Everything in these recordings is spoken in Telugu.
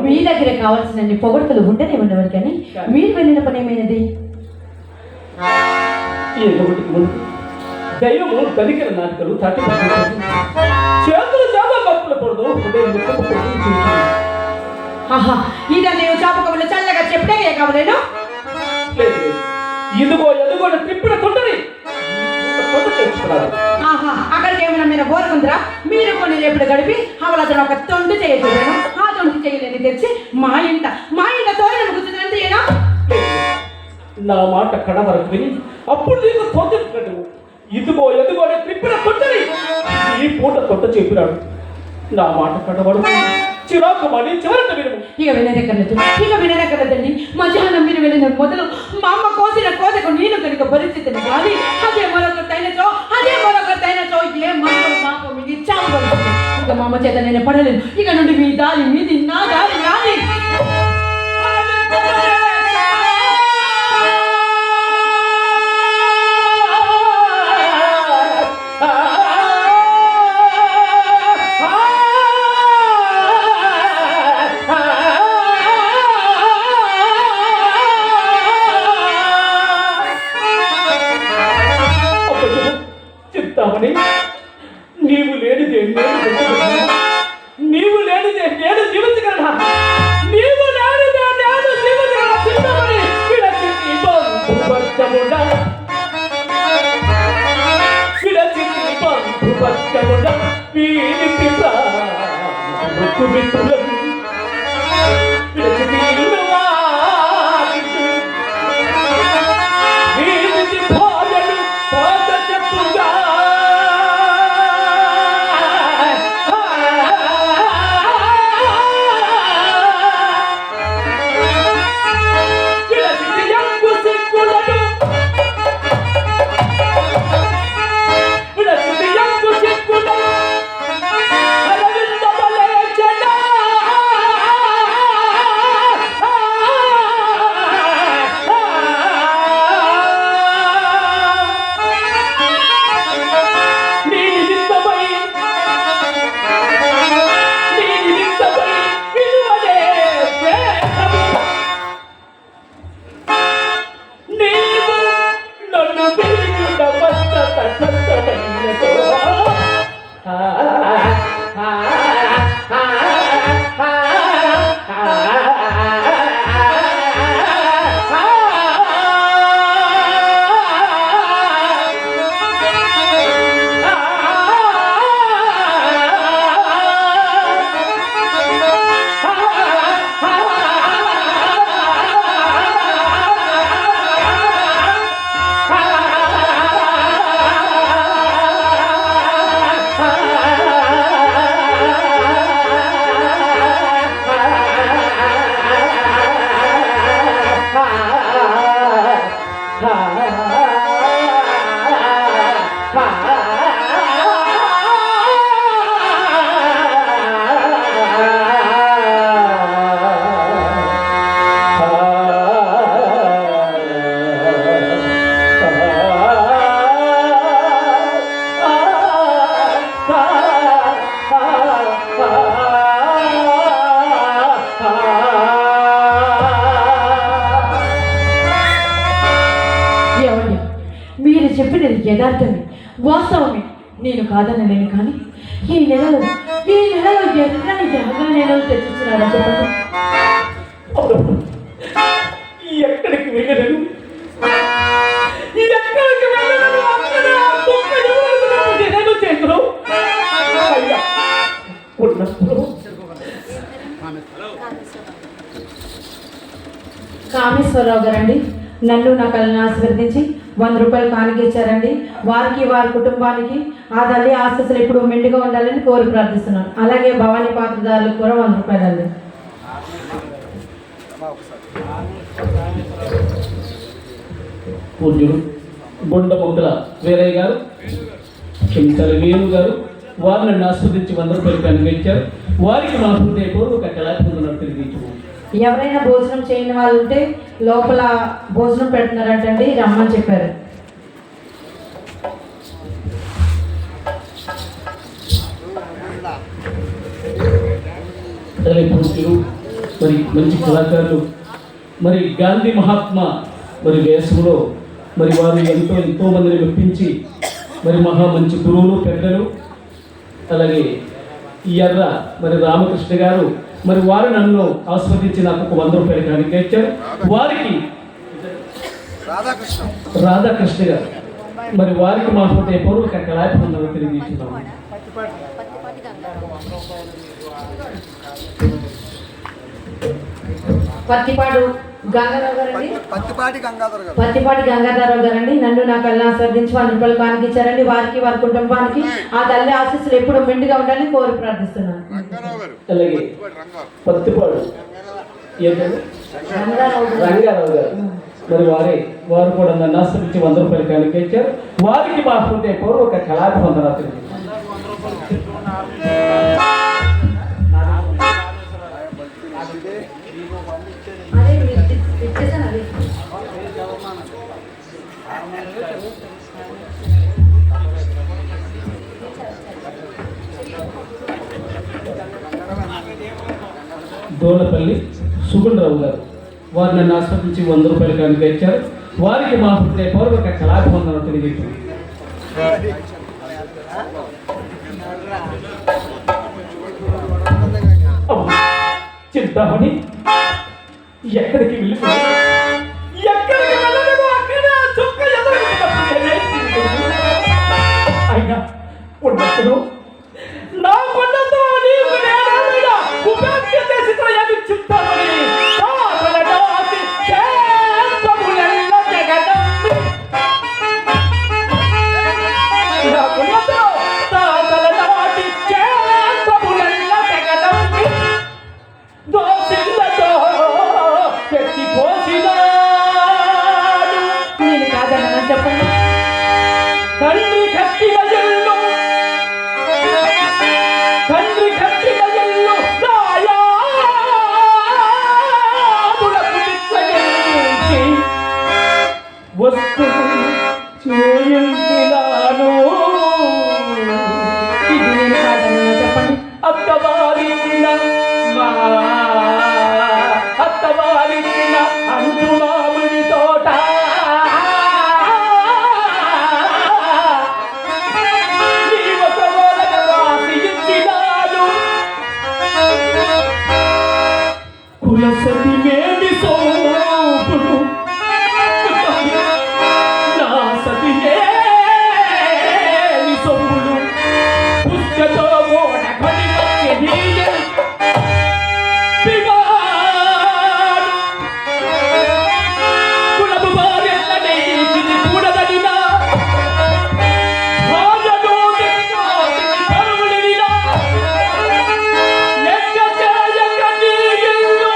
మీ దగ్గర కావాల్సిన పొగడతలు ఉంటేనే ఉండేవారు కానీ మీరు వెళ్ళిన పని ఏమైనది? దైవము దళికల నాటకాలు తట్టి చేతులు చేప కప్పులకూడదు ఇదా నేను చాపకములు చల్లగా చెప్పడే కావలేను. ఇదిగో ఎదుగో తిప్పిన కొండని అక్కడికి ఏమైనా మీరు కోరుకుంటారా? మీరు కొన్ని రేపుడు గడిపి అవలతను ఒక తొండు చేయకూడదు. ఆ తొండు చేయలేని తెచ్చి మా ఇంట తోరణ కూర్చుందంటే ఏనా? నా మాట కడ వరకు విని అప్పుడు నీకు తోచు. ఇదిగో ఎదుగో తిప్పిన కొండని ఈ పూట తొట్ట చెప్పినాడు. నా మాట కడవడు చిరాకు మని చివరంట వినము. ఇక వినదక్కర్లేదండి. మధ్యాహ్నం మీరు వెళ్ళిన మొదలు మా అమ్మ కోసిన కోతకు నేను కనుక పరిస్థితిని కానీ అదే మరొకటైనచో ఏ మనకు మాకు మీకు ఇచ్చాము. ఇక మా అమ్మ చేత నేను పడలేను. ఇక నుండి మీ దారి మీది నా దారి నాది. నీవు లేనిదే నేను జీవించగలనా? నీవు లేనిదే నేను జీవించగలనా? చిన్నమని విడచితి బంధువర్గముడా వీరికి ప్రాణకు మిత్రులను విడచితి వీరికి భార్యలు పాత చెప్పుగా చెప్పినది యథార్థమే, వాస్తవమే. నేను కాదనలేను, కానీ ఈ నెలలో ఎర్రని జాగా నెలలు తెచ్చిస్తున్నారా చెప్పండి. ఎక్కడికి వెళ్ళను, ఎక్కడికి వెళ్ళను, అక్కడ ఆ కుక్క ఎవరు నేను చేతులు అయ్యా ఉన్నప్పుడు కామేశ్వరరావు గారండి నన్ను నా కళను ఆశీర్వదించి 100 రూపాయలు కానుక ఇచ్చారండి. వారికి వారి కుటుంబానికి ఆ తల్లి ఆశీస్సులు ఎప్పుడు మెండుగా ఉండాలని కోరి ప్రార్థిస్తున్నాను. అలాగే భవానీ పాత్రదారులకు కూడా 100 రూపాయలు అండి. పూజ్యుడు బొండముద్దల వీరయ్య గారు, క్షమించాలి వేణు గారు, వారు నన్ను ఆస్వాదించి 100 రూపాయలు కనుక ఇచ్చారు. వారికి మా హృదయపూర్వక కళాభివందనలు తెలియజేస్తున్నాను. ఎవరైనా భోజనం చేయని వాళ్ళు ఉంటే లోపల భోజనం పెడుతున్నారంటండి, రమ్మని చెప్పారు. పూజ్యులు మరి మంచి కళాకారులు, మరి గాంధీ మహాత్మా మరి వేసంలో మరి వారు ఎంతో మందిని మెప్పించి మరి మంచి గురువులు పెద్దలు, అలాగే ఎర్ర మరి రామకృష్ణ గారు మరి వారు నన్ను ఆస్వాదించి నాకు ఒక 100 రూపాయలు కానుక ఇచ్చారు. వారికి రాధాకృష్ణ గారు మరి వారికి మా హృదయపూర్వక కళాభివందనలు తెలియజేస్తున్నాము. పత్తిపాడు గంగారావు గారండి, పత్తిపాటి గంగాధరరావు గారండి నన్ను నా కళ్ళను ఆస్వాదించి 100 రూపాయలు కానుక ఇచ్చారండి. వారికి వారి కుటుంబానికి ఆ తల్లి ఆశీస్సులు ఎప్పుడు మెండుగా ఉండాలని కోరి ప్రార్థిస్తున్నాను. అలాగే పత్తిపాడు రంగారావు గారు మరి వారు కూడా నన్ను ఆశ్రయించి 100 రూపాయలు కానుక ఇచ్చారు. వారికి మా హృదయపూర్వక కళాభివందనలు తెలియజేస్తున్నాను. దోలపల్లి సుగుణరావు గారు వారు నన్ను ఆస్వాదించి 100 రూపాయలు కానుక ఇచ్చారు. వారికి మా హృదయపూర్వక కళాభివందనలు తెలియజేస్తున్నాను. చింతామణి ఎక్కడికి వెళ్ళిపోయి అయినా ఉండొచ్చును నా కొండతో నీకు నేనేమైనా ఉపేక్ష చేసి త్రయాన్ని చింతామణి చెప్పండి. తండ్రి కట్టిన ఎల్లు రాయాదులకు నిచ్చగించి వస్తు చేయించినాను. ఇది నేను కాదన్నా చెప్పండి. అత్తవారిచ్చిన అంటు మామిడి తోట సతివేమి సోపుడు నా సతివేమి సొమ్ముడు పుస్తతో ఓడ కొని వచ్చి నీయ కులము భార్యలనే ఇది కూడదనినా భార్యను పరువులినా లెక్క చేయక నీ ఇల్లు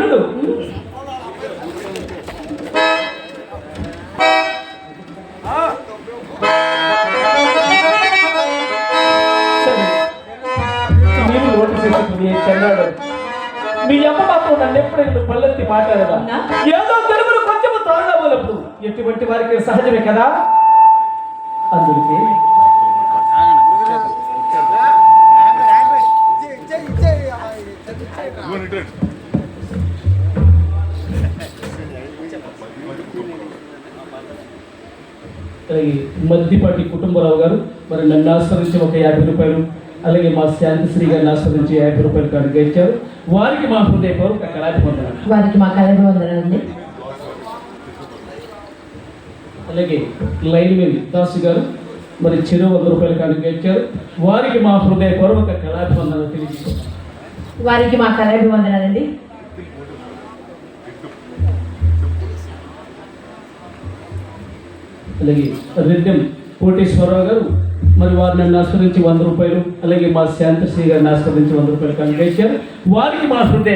అల్లుడు. సరే, మీరు నోటు చేసుకుని చెన్నాడు. మీ అమ్మ మాత్రం నన్ను ఎప్పుడైనా పల్లెత్తి మాట్లాడదా? అవునా? ఏదో తెలుగులో కొంచెం త్వరగా పోలప్పుడు ఎటువంటి వారికి సహజమే కదా. అందుకే అలాగే మద్దిపాటి కుటుంబరావు గారు మరి నన్ను ఆస్వాదించి ఒక 50 రూపాయలు, అలాగే మా శాంతిశ్రీ గారిని ఆస్వాదించి 50 రూపాయలు కనుక ఇచ్చారు. వారికి మా హృదయపూర్వక కళాభివందనాలు. వారికి మా కళాభివందనాలండి. అలాగే లైన్ మెన్ దాసు గారు మరి చెరు 100 రూపాయలు కనుక ఇచ్చారు. వారికి మా హృదయపూర్వక కళాభివందనాలు తెలియజేస్తారు. వారికి మా కళాభివందనాలండి. అలాగే రెడ్డెం కోటేశ్వరరావు గారు మరి వారు నన్ను ఆస్వాదించి 100 రూపాయలు, అలాగే మా శాంతిశ్రీ గారిని ఆస్వాదించి 100 రూపాయలు కనుక ఇచ్చారు. వారికి మా హృదయ